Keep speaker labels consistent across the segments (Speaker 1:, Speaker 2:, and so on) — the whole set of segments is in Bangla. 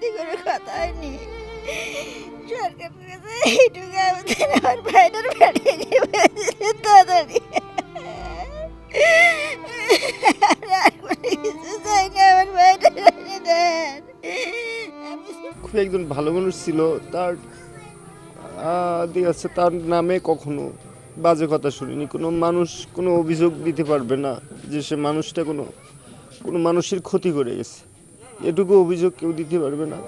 Speaker 1: সত্যি করে কথা হয়নি। সরকারের কাছে এইটুকু আবেদন, আমার ভাইটার পেটে গিয়ে তাড়াতাড়ি আর কোনো কিছু চাই না, আমার ভাইটার এনে দেন।
Speaker 2: খুব একজন ভালো মানুষ ছিল। তার দেখা যাচ্ছে তার নামে কখনো বাজে কথা শুনিনি। কোনো মানুষ কোনো অভিযোগ দিতে পারবে না যে সে মানুষটা কোনো কোনো মানুষের ক্ষতি করে গেছে, এটুকু অভিযোগ কেউ দিতে পারবে না।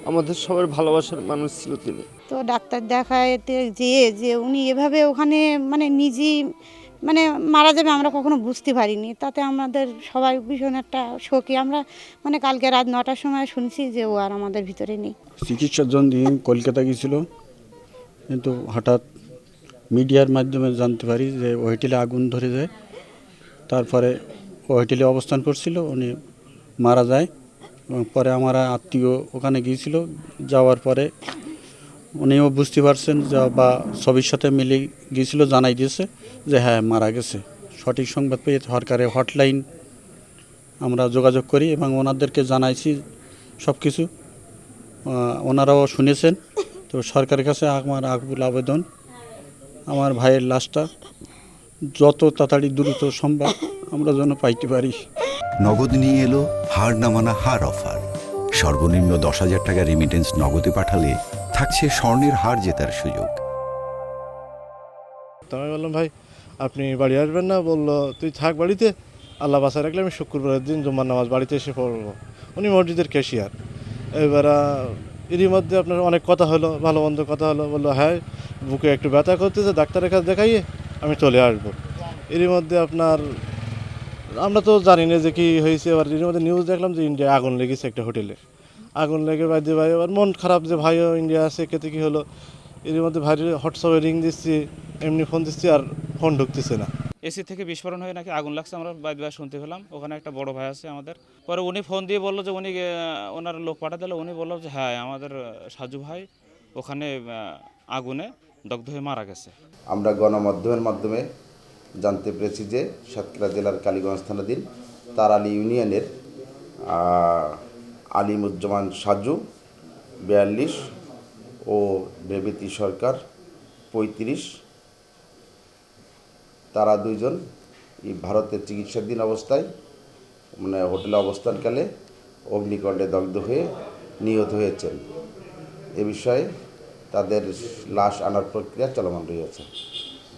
Speaker 2: আমাদের সবার ভালোবাসার মানুষ ছিল তিনি।
Speaker 3: তো ডাক্তার দেখাতে যেয়ে যে উনি এভাবে ওখানে মানে নিজেই মানে মারা যাবে আমরা কখনো বুঝতে পারিনি। তাতে আমাদের সবাই ভীষণ একটা শোকে। আমরা মানে কালকে রাত 9টার সময় শুনছি যে ও আর আমাদের ভিতরে নেই।
Speaker 4: চিকিৎসার জন্য কলকাতা গিয়েছিল, কিন্তু হঠাৎ মিডিয়ার মাধ্যমে জানতে পারি যে ওই হোটেলে আগুন ধরে যায়। তারপরে ওই হোটেলে অবস্থান করছিল, উনি মারা যায়। এবং পরে আমার আত্মীয় ওখানে গিয়েছিল, যাওয়ার পরে উনিও বুঝতে পারছেন বা ছবির সাথে মিলে গিয়েছিল, জানাই দিয়েছে যে হ্যাঁ মারা গেছে। সঠিক সংবাদ পেয়ে সরকারের হটলাইন আমরা যোগাযোগ করি এবং ওনাদেরকে জানাইছি সব কিছু। ওনারাও শুনেছেন। তো সরকারের কাছে আমার আকুল আবেদন, আমার ভাইয়ের লাশটা যত তাড়াতাড়ি দ্রুত সম্ভব আমরা যেন পাইতে পারি।
Speaker 5: নগদ নিয়ে এলো হার না মানা হার অফার। সর্বনিম্ন 10,000 টাকা রেমিটেন্স নগদে পাঠালে থাকছে স্বর্ণের হার জেতার সুযোগ।
Speaker 6: তো আমি বললাম, ভাই আপনি বাড়ি আসবেন না? বললো, তুই থাক বাড়িতে, আল্লাহ বাসায় রাখলে আমি শুক্রবারের দিন জুম্মার নামাজ বাড়িতে এসে পড়বো। উনি মসজিদের ক্যাশিয়ার। এবার এরই মধ্যে আপনার অনেক কথা হলো, ভালো মন্দ কথা হলো। বললো হ্যাঁ বুকে একটু ব্যথা করতেছে, ডাক্তারের কাছে দেখাইয়ে আমি চলে আসবো। এরই মধ্যে আপনার আমরা তো জানি না যে কী হয়েছে। এবার এর মধ্যে নিউজ দেখলাম যে ইন্ডিয়ায় আগুন লেগেছে একটা হোটেলে। আগুন লেগে বাজে ভাই এবার মন খারাপ যে ভাইও ইন্ডিয়া আছে, কেতে কী হলো। এর মধ্যে ভাইয়ের হোয়াটসঅ্যাপে রিং দিচ্ছি, এমনি ফোন দিচ্ছি, আর ফোন ঢুকতেছে না।
Speaker 7: এসি থেকে বিস্ফোরণ হয়ে নাকি আগুন লাগছে, আমরা বাইরে শুনতে পেলাম। ওখানে একটা বড় ভাই আছে আমাদের। পরে উনি ফোন দিয়ে বললো যে উনি ওনার লোক পাঠাতে দিল। উনি বললো যে হ্যাঁ আমাদের সাজু ভাই ওখানে আগুনে দগ্ধ হয়ে মারা গেছে।
Speaker 8: আমরা গণমাধ্যমের মাধ্যমে জানতে পেরেছি যে সাতক্ষীরা জেলার কালীগঞ্জ থানাধীন তারালি ইউনিয়নের আলিমুজ্জামান সাজু 42 ও বেবিতি সরকার 35, তারা দুইজন এই ভারতে চিকিৎসাধীন অবস্থায় মানে হোটেলে অবস্থানকালে অগ্নিকাণ্ডে দগ্ধ হয়ে নিহত হয়েছেন। এ বিষয়ে তাদের লাশ আনার প্রক্রিয়া চলমান রয়েছে।